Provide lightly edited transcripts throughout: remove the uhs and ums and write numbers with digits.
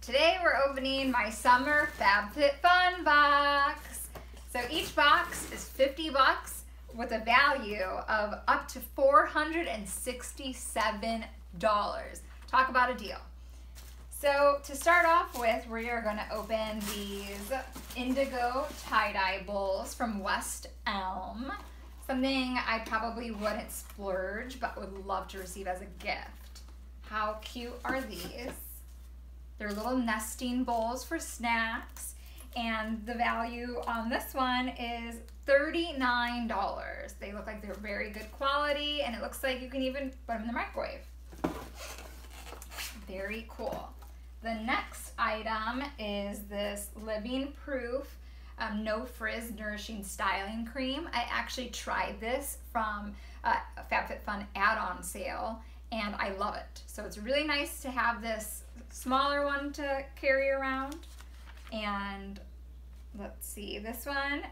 Today we're opening my summer FabFitFun box. So each box is 50 bucks with a value of up to $467. Talk about a deal. So to start off with, we are going to open these indigo tie-dye bowls from West Elm. Something I probably wouldn't splurge, but would love to receive as a gift. How cute are these? They're little nesting bowls for snacks, and the value on this one is $39. They look like they're very good quality, and it looks like you can even put them in the microwave. Very cool. The next item is this Living Proof No Frizz Nourishing Styling Cream. I actually tried this from a FabFitFun add-on sale, and I love it. So it's really nice to have this smaller one to carry around. And let's see, this one,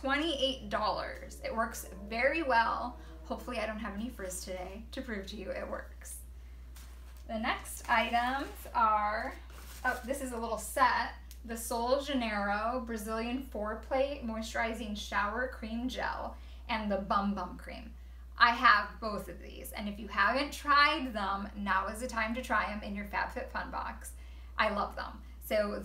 $28. It works very well. Hopefully I don't have any frizz today to prove to you it works. The next items are, this is a little set, the Sol Janeiro Brazilian 4-Plate Moisturizing Shower Cream Gel and the Bum Bum Cream. I have both of these, and if you haven't tried them, now is the time to try them in your FabFitFun box. I love them. So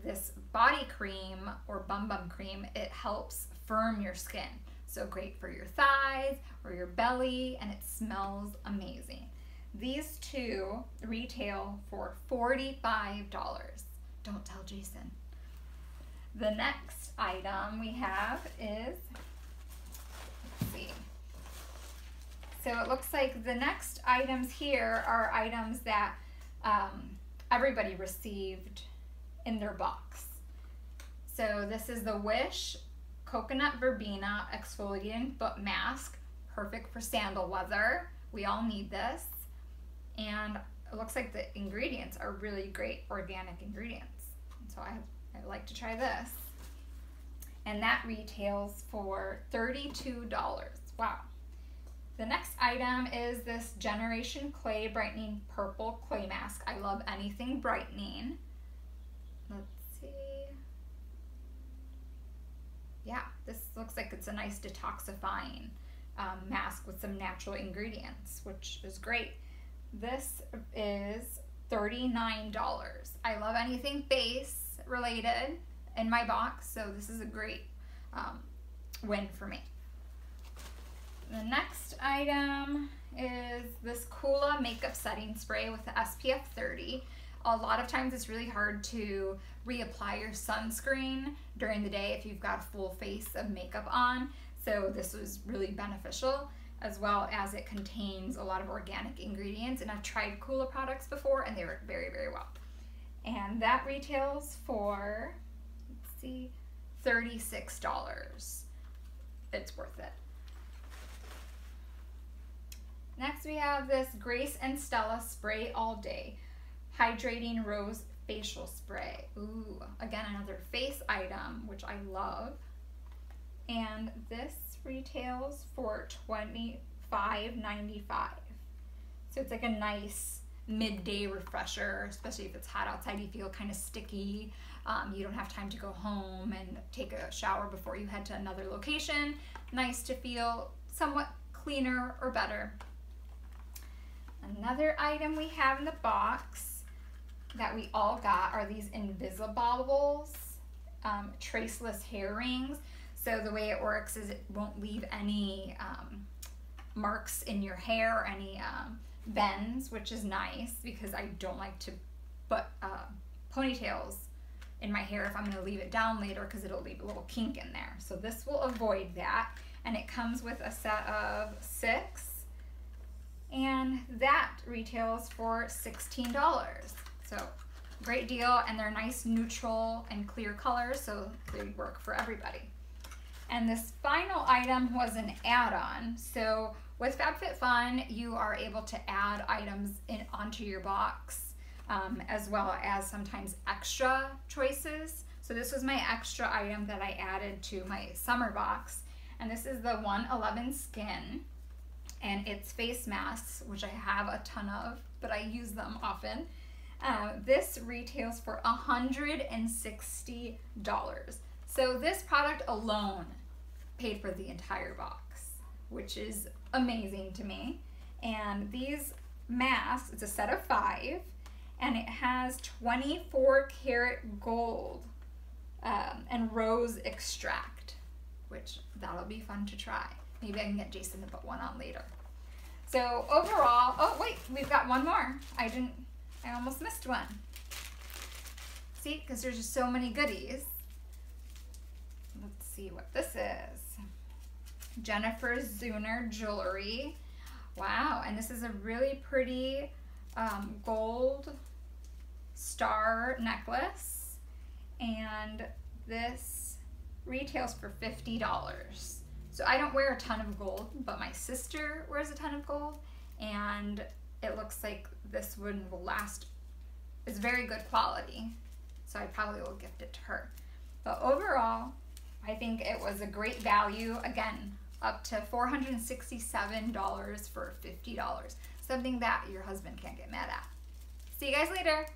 this body cream or Bum Bum cream, it helps firm your skin. So great for your thighs or your belly, and it smells amazing. These two retail for $45. Don't tell Jason. The next item we have is, let's see. So it looks like the next items here are items that everybody received in their box. So this is the Wish Coconut Verbena Exfoliating Foot Mask, perfect for sandal weather. We all need this. And it looks like the ingredients are really great organic ingredients. So I like to try this. And that retails for $32. Wow. The next item is this Generation Clay Brightening Purple Clay Mask. I love anything brightening. Let's see. Yeah, this looks like it's a nice detoxifying mask with some natural ingredients, which is great. This is $39. I love anything face related in my box, so this is a great win for me. The next item is this Coola Makeup Setting Spray with the SPF 30. A lot of times it's really hard to reapply your sunscreen during the day if you've got a full face of makeup on. So this was really beneficial, as well as it contains a lot of organic ingredients. And I've tried Coola products before and they work very, very well. And that retails for, let's see, $36. It's worth it. Next we have this Grace and Stella Spray All Day Hydrating Rose Facial Spray. Ooh, again, another face item, which I love. And this retails for $25.95. So it's like a nice midday refresher, especially if it's hot outside, you feel kind of sticky. You don't have time to go home and take a shower before you head to another location. Nice to feel somewhat cleaner or better. Another item we have in the box that we all got are these Invisibles traceless hair rings. So the way it works is it won't leave any marks in your hair or any bends, which is nice because I don't like to put ponytails in my hair if I'm going to leave it down later, because it'll leave a little kink in there. So this will avoid that, and it comes with a set of 6. And that retails for $16. So great deal, and they're nice neutral and clear colors, so they work for everybody. And this final item was an add-on. So with FabFitFun, you are able to add items onto your box, as well as sometimes extra choices. So this was my extra item that I added to my summer box, and this is the 111 Skin. And it's face masks, which I have a ton of, but I use them often. This retails for $160. So this product alone paid for the entire box, which is amazing to me. And these masks, it's a set of 5, and it has 24 karat gold and rose extract, which that'll be fun to try. Maybe I can get Jason to put one on later. So overall, oh wait, we've got one more. I almost missed one. See, because there's just so many goodies. Let's see what this is. Jennifer Zuner jewelry. Wow, and this is a really pretty gold star necklace, and this retails for $50. So I don't wear a ton of gold, but my sister wears a ton of gold, and it looks like this one will last. It's very good quality, so I probably will gift it to her. But overall, I think it was a great value. Again, up to $467 for $50. Something that your husband can't get mad at. See you guys later.